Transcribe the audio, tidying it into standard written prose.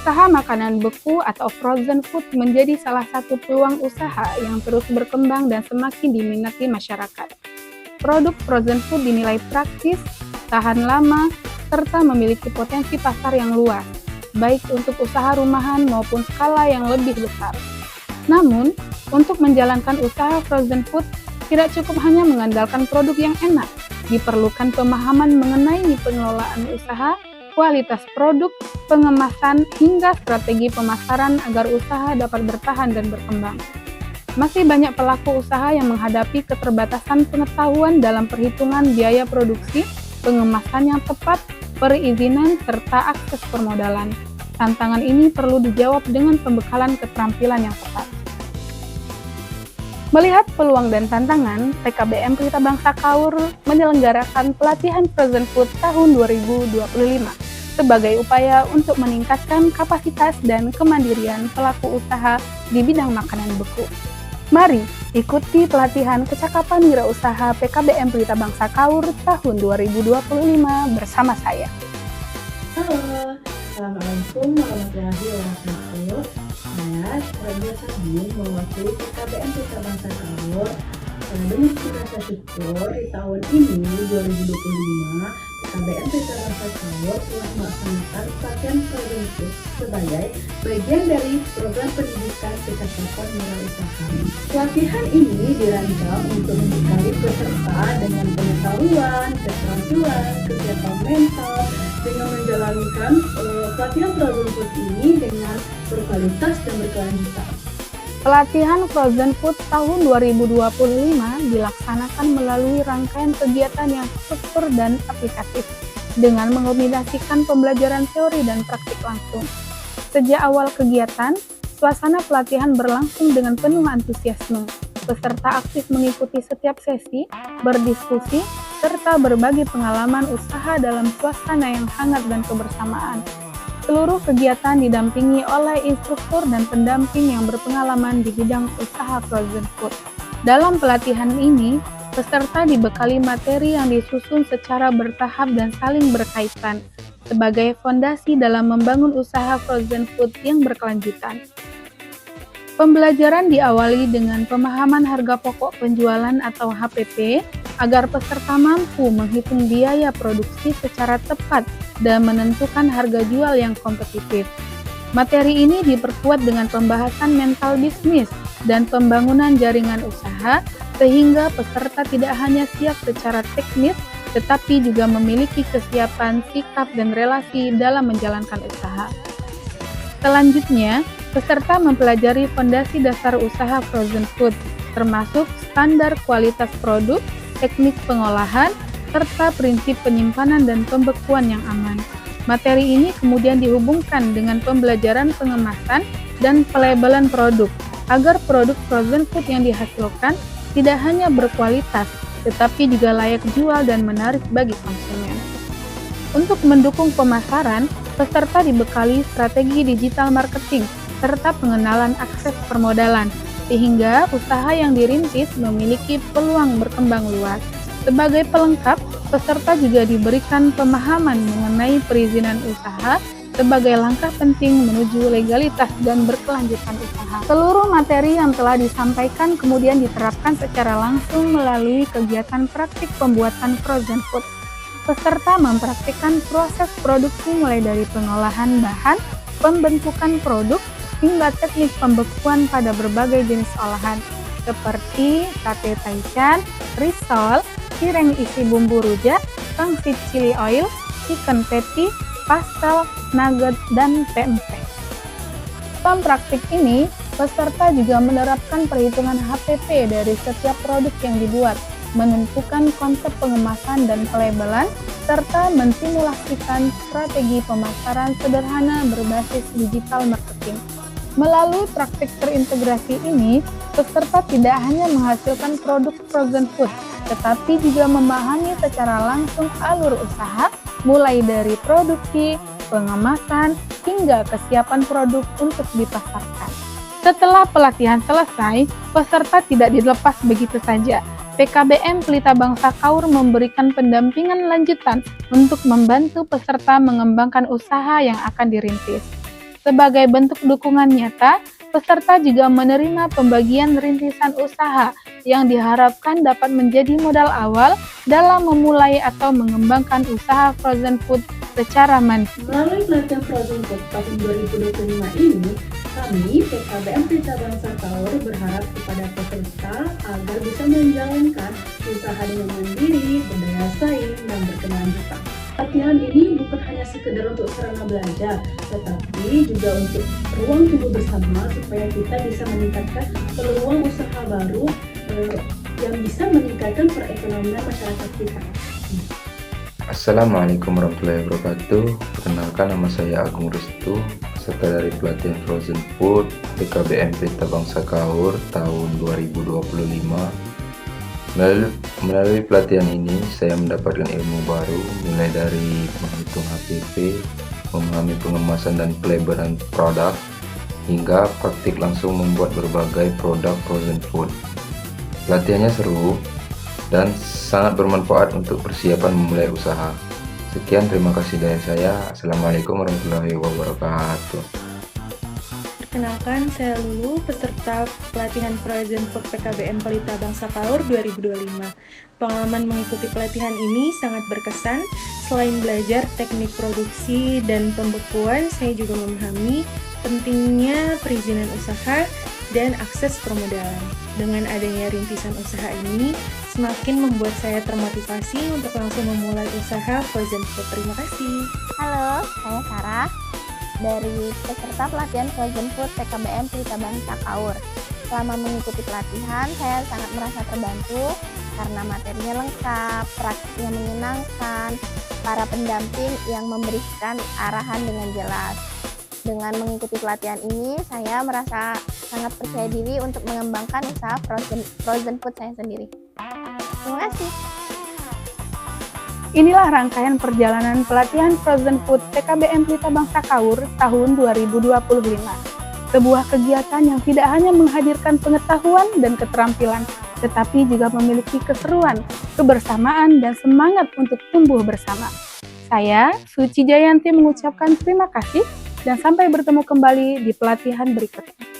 Usaha makanan beku atau frozen food menjadi salah satu peluang usaha yang terus berkembang dan semakin diminati masyarakat. Produk frozen food dinilai praktis, tahan lama, serta memiliki potensi pasar yang luas, baik untuk usaha rumahan maupun skala yang lebih besar. Namun, untuk menjalankan usaha frozen food, tidak cukup hanya mengandalkan produk yang enak, diperlukan pemahaman mengenai pengelolaan usaha, kualitas produk, pengemasan, hingga strategi pemasaran agar usaha dapat bertahan dan berkembang. Masih banyak pelaku usaha yang menghadapi keterbatasan pengetahuan dalam perhitungan biaya produksi, pengemasan yang tepat, perizinan, serta akses permodalan. Tantangan ini perlu dijawab dengan pembekalan keterampilan yang tepat. Melihat peluang dan tantangan, PKBM Pelita Bangsa Kaur menyelenggarakan pelatihan Frozen Food tahun 2025 sebagai upaya untuk meningkatkan kapasitas dan kemandirian pelaku usaha di bidang makanan beku. Mari ikuti pelatihan kecakapan wirausaha PKBM Pelita Bangsa Kaur tahun 2025 bersama saya. Halo, Assalamualaikum warahmatullahi wabarakatuh. Saya Radia Sabin mewakili PKBM Pelita Bangsa Kaur. Dengan rasa syukur di tahun ini 2025 PKBM Pelita Bangsa Kaur telah melaksanakan pelatihan Frozen Food sebagai bagian dari program pendidikan kecakapan wirausaha. Pelatihan ini dirancang untuk membekali peserta dengan pengetahuan, keterampilan, kesiapan mental dengan menjalankan pelatihan Frozen Food ini dengan berkualitas dan berkelanjutan. Pelatihan Frozen Food tahun 2025 dilaksanakan melalui rangkaian kegiatan yang struktur dan aplikatif dengan mengombinasikan pembelajaran teori dan praktik langsung. Sejak awal kegiatan, suasana pelatihan berlangsung dengan penuh antusiasme. Peserta aktif mengikuti setiap sesi, berdiskusi, serta berbagi pengalaman usaha dalam suasana yang hangat dan kebersamaan. Seluruh kegiatan didampingi oleh instruktur dan pendamping yang berpengalaman di bidang usaha frozen food. Dalam pelatihan ini, peserta dibekali materi yang disusun secara bertahap dan saling berkaitan, sebagai fondasi dalam membangun usaha frozen food yang berkelanjutan. Pembelajaran diawali dengan pemahaman harga pokok penjualan atau HPP, agar peserta mampu menghitung biaya produksi secara tepat dan menentukan harga jual yang kompetitif. Materi ini diperkuat dengan pembahasan mental bisnis dan pembangunan jaringan usaha, sehingga peserta tidak hanya siap secara teknis, tetapi juga memiliki kesiapan sikap dan relasi dalam menjalankan usaha. Selanjutnya, peserta mempelajari fondasi dasar usaha frozen food, termasuk standar kualitas produk, teknik pengolahan, serta prinsip penyimpanan dan pembekuan yang aman. Materi ini kemudian dihubungkan dengan pembelajaran pengemasan dan pelabelan produk, agar produk frozen food yang dihasilkan tidak hanya berkualitas, tetapi juga layak jual dan menarik bagi konsumen. Untuk mendukung pemasaran, peserta dibekali strategi digital marketing, serta pengenalan akses permodalan, sehingga usaha yang dirintis memiliki peluang berkembang luas. Sebagai pelengkap, peserta juga diberikan pemahaman mengenai perizinan usaha sebagai langkah penting menuju legalitas dan berkelanjutan usaha. Seluruh materi yang telah disampaikan kemudian diterapkan secara langsung melalui kegiatan praktik pembuatan frozen food. Peserta mempraktikkan proses produksi mulai dari pengolahan bahan, pembentukan produk, hingga teknik pembekuan pada berbagai jenis olahan seperti sate taichan, risol, cireng isi bumbu rujak, pangsit chili oil, chicken patty, pastel, nugget, dan pempek. Dalam praktik ini, peserta juga menerapkan perhitungan HPP dari setiap produk yang dibuat, menentukan konsep pengemasan dan pelabelan, serta mensimulasikan strategi pemasaran sederhana berbasis digital marketing. Melalui praktik terintegrasi ini, peserta tidak hanya menghasilkan produk frozen food, tetapi juga memahami secara langsung alur usaha, mulai dari produksi, pengemasan, hingga kesiapan produk untuk dipasarkan. Setelah pelatihan selesai, peserta tidak dilepas begitu saja. PKBM Pelita Bangsa Kaur memberikan pendampingan lanjutan untuk membantu peserta mengembangkan usaha yang akan dirintis. Sebagai bentuk dukungan nyata, peserta juga menerima pembagian rintisan usaha yang diharapkan dapat menjadi modal awal dalam memulai atau mengembangkan usaha frozen food secara mandiri. Melalui pelatihan Frozen Food tahun 2025 ini, kami PKBM Pelita Bangsa Kaur berharap kepada peserta agar bisa menjalankan usaha dengan mandiri, berdaya saing, dan berkelanjutan. Latihan ini bukan hanya sekedar untuk sarana belajar, tetapi juga untuk ruang tunggu bersama supaya kita bisa meningkatkan peluang usaha baru yang bisa meningkatkan perekonomian masyarakat kita. Assalamualaikum warahmatullahi wabarakatuh. Perkenalkan, nama saya Agung Restu, peserta dari pelatihan Frozen Food PKBM Pelita Bangsa Kaur tahun 2025. Melalui pelatihan ini, saya mendapatkan ilmu baru, mulai dari menghitung HPP, memahami pengemasan dan pelebaran produk, hingga praktik langsung membuat berbagai produk frozen food. Pelatihannya seru dan sangat bermanfaat untuk persiapan memulai usaha. Sekian, terima kasih dari saya. Assalamualaikum warahmatullahi wabarakatuh. Perkenalkan, saya Lulu, peserta pelatihan Frozen Food PKBM Pelita Bangsa Kaur 2025. Pengalaman mengikuti pelatihan ini sangat berkesan. Selain belajar teknik produksi dan pembekuan, saya juga memahami pentingnya perizinan usaha dan akses permodalan. Dengan adanya rintisan usaha ini, semakin membuat saya termotivasi untuk langsung memulai usaha Frozen Food. Terima kasih. Halo, saya Sarah dari peserta pelatihan Frozen Food PKBM Pelita Bangsa Kaur. Selama mengikuti pelatihan, saya sangat merasa terbantu karena materinya lengkap, praktiknya menyenangkan, para pendamping yang memberikan arahan dengan jelas. Dengan mengikuti pelatihan ini, saya merasa sangat percaya diri untuk mengembangkan usaha frozen food saya sendiri. Terima kasih. Inilah rangkaian perjalanan pelatihan Frozen Food PKBM Pelita Bangsa Kaur tahun 2025. Sebuah kegiatan yang tidak hanya menghadirkan pengetahuan dan keterampilan, tetapi juga memiliki keseruan, kebersamaan, dan semangat untuk tumbuh bersama. Saya, Suci Jayanti, mengucapkan terima kasih dan sampai bertemu kembali di pelatihan berikutnya.